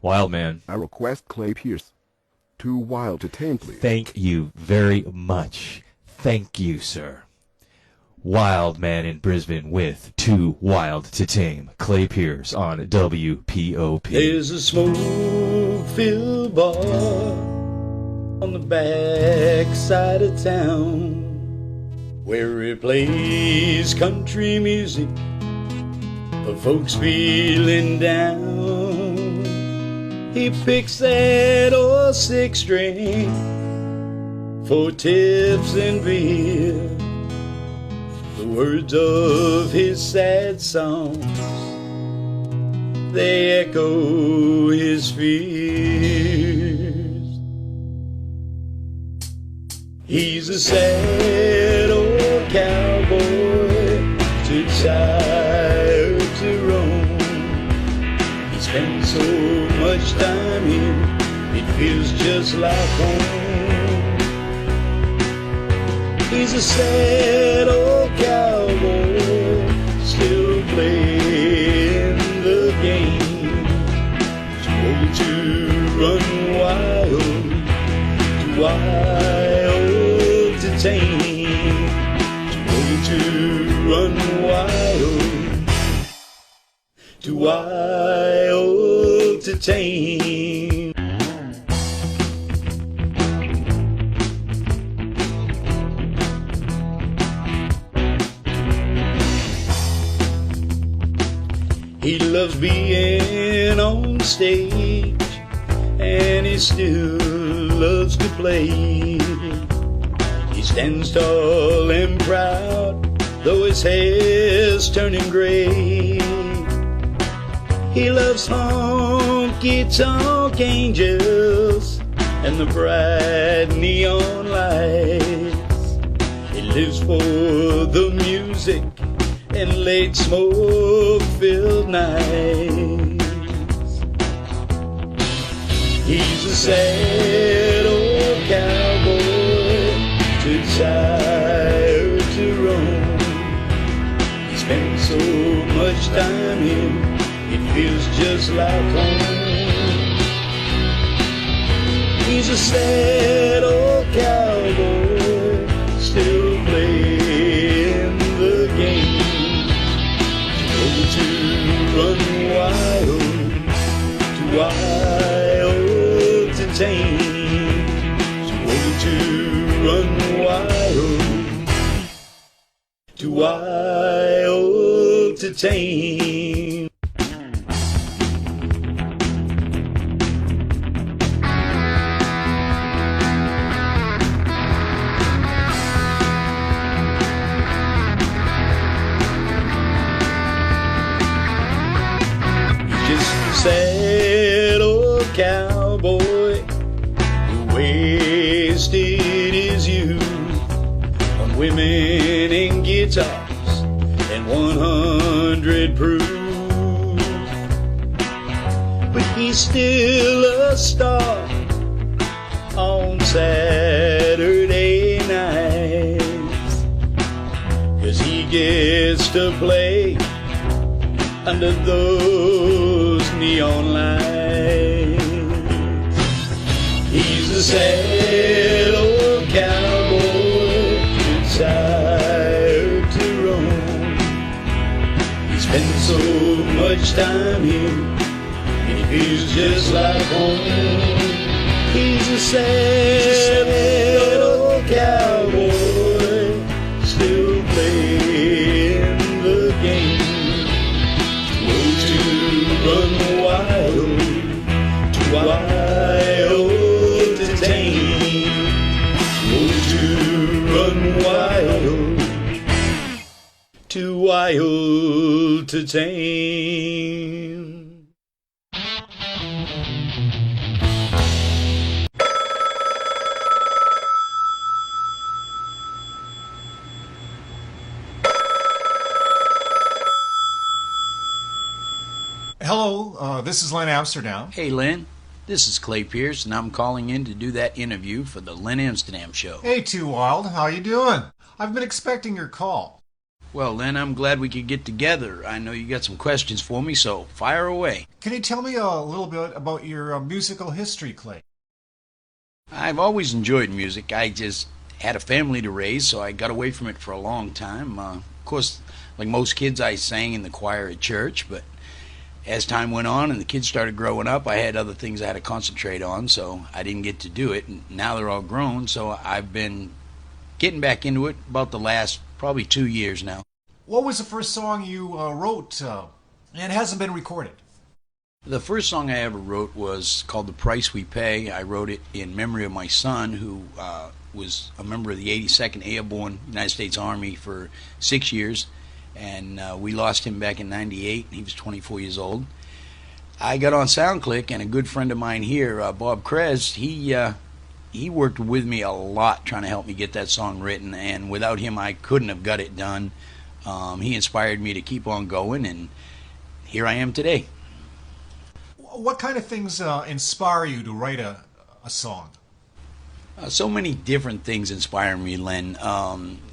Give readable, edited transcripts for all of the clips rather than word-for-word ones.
Wild man. I request Clay Pierce. Too wild to tame, please. Thank you very much. Thank you, sir. Wild man in Brisbane with Too Wild to Tame. Clay Pierce on WPOP. There's a smoke-filled bar on the back side of town where it plays country music for folks feeling down. He picks that old six string for tips and beer. The words of his sad songs, they echo his fears. He's a sad old cowboy, too tired to roam. He spends so much time here, it feels just like home. He's a sad old cowboy, still playing the game. Too old to run wild, too wild to tame. Too old to run wild, too wild to tame. He loves being on stage, and he still loves to play. He stands tall and proud, though his hair's turning gray. He loves honky-tonk angels and the bright neon lights. He lives for the music and late smoke-filled nights. He's a sad old cowboy, too tired to roam. He spends so much time here, it feels just like home. He's a sad old cowboy, still playing the game. To run wild, too wild to tame. Too old to run wild, too wild to tame. Sad old cowboy who wasted his youth on women and guitars and 100 proof. But he's still a star on Saturday nights, 'cause he gets to play under those neon lights. He's a sad old cowboy, too tired to roam. He spends so much time here, and he feels just like home. He's a sad old cowboy, still playing the game. Run wild, too wild to tame. Oh, to run wild, too wild to tame. Hello, this is Len Amsterdam. Hey, Lynn. This is Clay Pierce, and I'm calling in to do that interview for the Len Amsterdam Show. Hey, Too Wild, how you doing? I've been expecting your call. Well, Len, I'm glad we could get together. I know you got some questions for me, so fire away. Can you tell me a little bit about your musical history, Clay? I've always enjoyed music. I just had a family to raise, so I got away from it for a long time. Of course, like most kids, I sang in the choir at church, but as time went on and the kids started growing up, I had other things I had to concentrate on, so I didn't get to do it. And now they're all grown, so I've been getting back into it about the last probably 2 years now. What was the first song you wrote and hasn't been recorded? The first song I ever wrote was called The Price We Pay. I wrote it in memory of my son, who was a member of the 82nd Airborne United States Army for 6 years, and we lost him back in '98. He was 24 years old. I got on SoundClick, and a good friend of mine here, Bob Krez, he worked with me a lot trying to help me get that song written, and without him I couldn't have got it done. He inspired me to keep on going, and here I am today. What kind of things inspire you to write a song? So many different things inspire me, Len.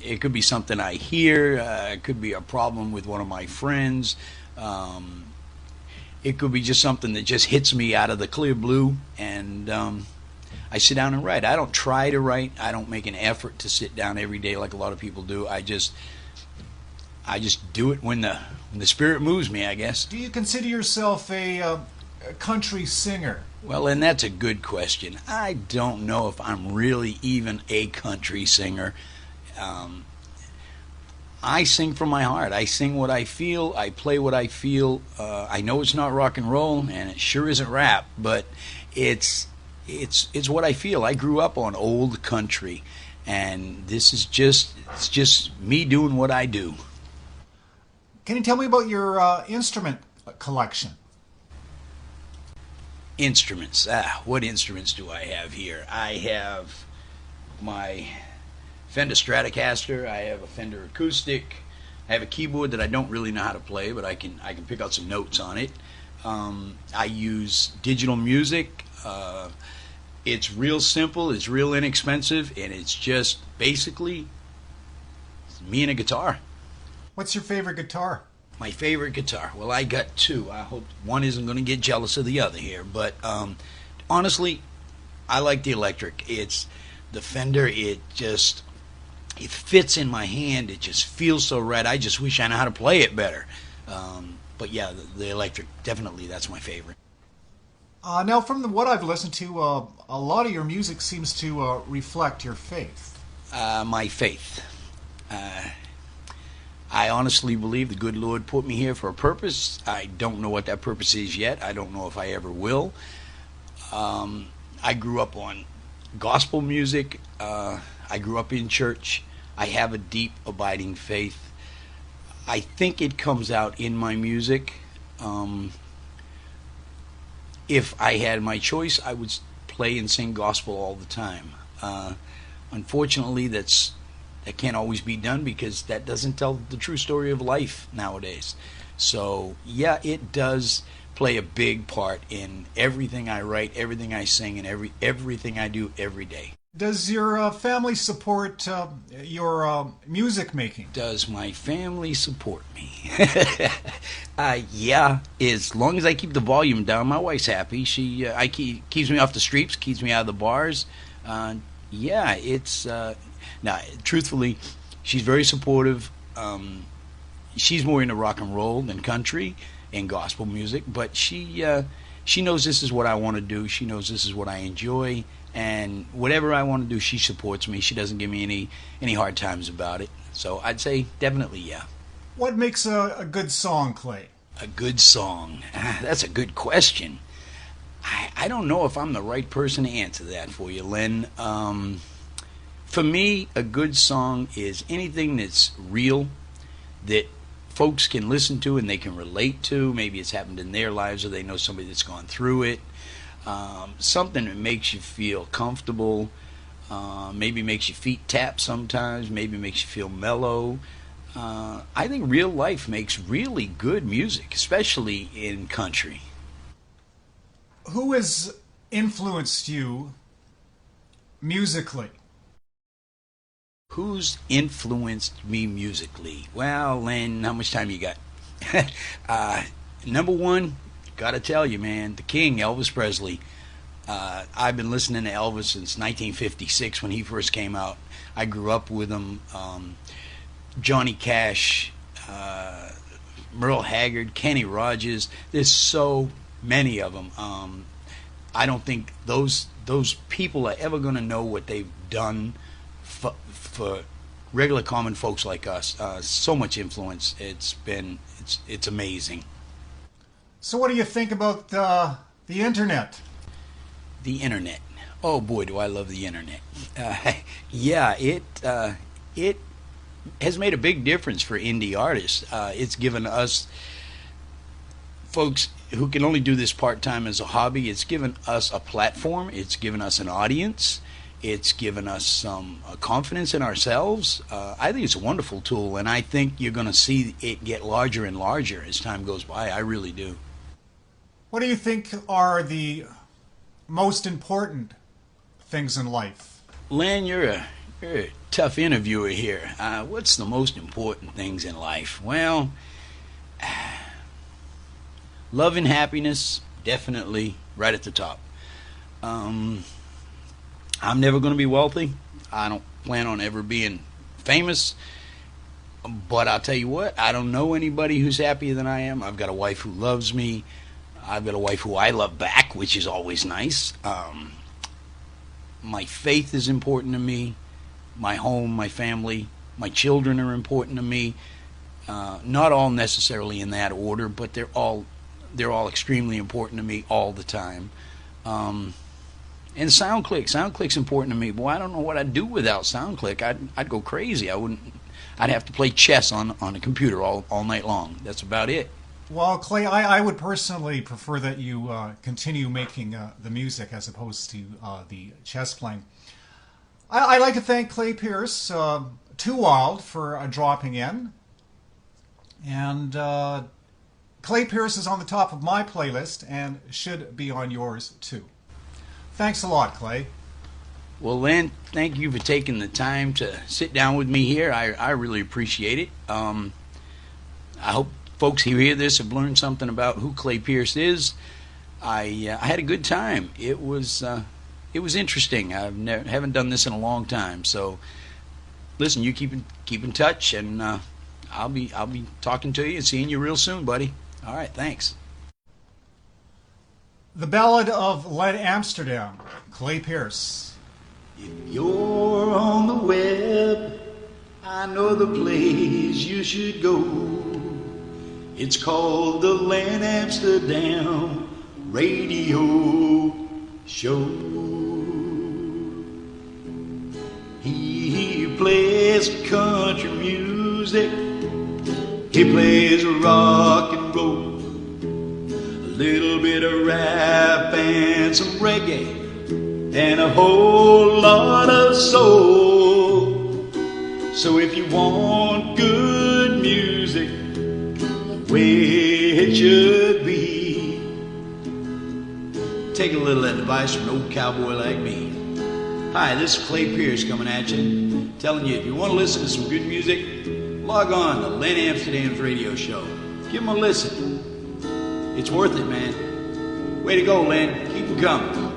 It could be something I hear. It could be a problem with one of my friends. It could be just something that just hits me out of the clear blue, and I sit down and write. I don't try to write. I don't make an effort to sit down every day like a lot of people do. I just do it when the spirit moves me, I guess. Do you consider yourself a country singer? Well, and that's a good question. I don't know if I'm really even a country singer. I sing from my heart. I sing what I feel. I play what I feel. I know it's not rock and roll, and it sure isn't rap, but it's what I feel. I grew up on old country, and this is just me doing what I do. Can you tell me about your instrument collection? Instruments. What instruments do I have here? I have my Fender Stratocaster. I have a Fender acoustic. I have a keyboard that I don't really know how to play, but I can pick out some notes on it. I use digital music. It's real simple. It's real inexpensive, and it's just basically me and a guitar. What's your favorite guitar? My favorite guitar. Well, I got two. I hope one isn't going to get jealous of the other here. But honestly, I like the electric. It's the Fender. It fits in my hand. It just feels so right. I just wish I knew how to play it better. But yeah, the electric, definitely, that's my favorite. Now, from what I've listened to, a lot of your music seems to reflect your faith. My faith. I honestly believe the good Lord put me here for a purpose. I don't know what that purpose is yet. I don't know if I ever will. I grew up on gospel music. I grew up in church. I have a deep, abiding faith. I think it comes out in my music. If I had my choice, I would play and sing gospel all the time. Unfortunately, that can't always be done because that doesn't tell the true story of life nowadays. So, yeah, it does play a big part in everything I write, everything I sing, and everything I do every day. Does your family support your music making? Does my family support me? Yeah, as long as I keep the volume down, my wife's happy. She keeps me off the streets, keeps me out of the bars. Yeah, it's... Now, truthfully, she's very supportive. She's more into rock and roll than country and gospel music, but she knows this is what I want to do. She knows this is what I enjoy, and whatever I want to do, she supports me. She doesn't give me any hard times about it. So I'd say definitely, yeah. What makes a good song, Clay? A good song? That's a good question. I don't know if I'm the right person to answer that for you, Len. For me, a good song is anything that's real, that folks can listen to and they can relate to. Maybe it's happened in their lives or they know somebody that's gone through it. Something that makes you feel comfortable, maybe makes your feet tap sometimes, maybe makes you feel mellow. I think real life makes really good music, especially in country. Who has influenced you musically? Who's influenced me musically? Well, Len, how much time you got? Number one, gotta tell you, man, the king, Elvis Presley. I've been listening to Elvis since 1956 when he first came out. I grew up with him. Johnny Cash, Merle Haggard, Kenny Rogers. There's so many of them. I don't think those people are ever going to know what they've done for regular common folks like us. So much influence. It's amazing. So what do you think about the internet? The internet. Oh boy, do I love the internet. Yeah, it has made a big difference for indie artists. It's given us folks who can only do this part-time as a hobby, it's given us a platform, it's given us an audience, it's given us some confidence in ourselves. I think it's a wonderful tool, and I think you're going to see it get larger and larger as time goes by. I really do. What do you think are the most important things in life? Len, you're a tough interviewer here. What's the most important things in life? Well, love and happiness, definitely right at the top. I'm never going to be wealthy. I don't plan on ever being famous. But I'll tell you what, I don't know anybody who's happier than I am. I've got a wife who loves me. I've got a wife who I love back, which is always nice. My faith is important to me. My home, my family, my children are important to me. Not all necessarily in that order, but they're all extremely important to me all the time. And SoundClick's important to me. Boy, I don't know what I'd do without SoundClick. I'd go crazy. I'd have to play chess on a computer all night long. That's about it. Well, Clay, I would personally prefer that you continue making the music as opposed to the chess playing. I'd like to thank Clay Pierce, Too Wild, for dropping in. And Clay Pierce is on the top of my playlist and should be on yours too. Thanks a lot, Clay. Well, Len, thank you for taking the time to sit down with me here. I really appreciate it. I hope folks who hear this have learned something about who Clay Pierce is. I had a good time. It was interesting. Haven't done this in a long time. So, listen, you keep in touch, and I'll be talking to you and seeing you real soon, buddy. All right, thanks. The Ballad of Lead Amsterdam, Clay Pierce. If you're on the web, I know the place you should go. It's called the Lead Amsterdam Radio Show. He plays country music, he plays rock and roll, a little bit of rap and some reggae, and a whole lot of soul. So if you want good music, way it should be, take a little advice from an old cowboy like me. Hi, this is Clay Pierce coming at you, telling you if you want to listen to some good music, log on to Len Amsterdam's radio show. Give them a listen. It's worth it, man. Way to go, Len. Keep them coming.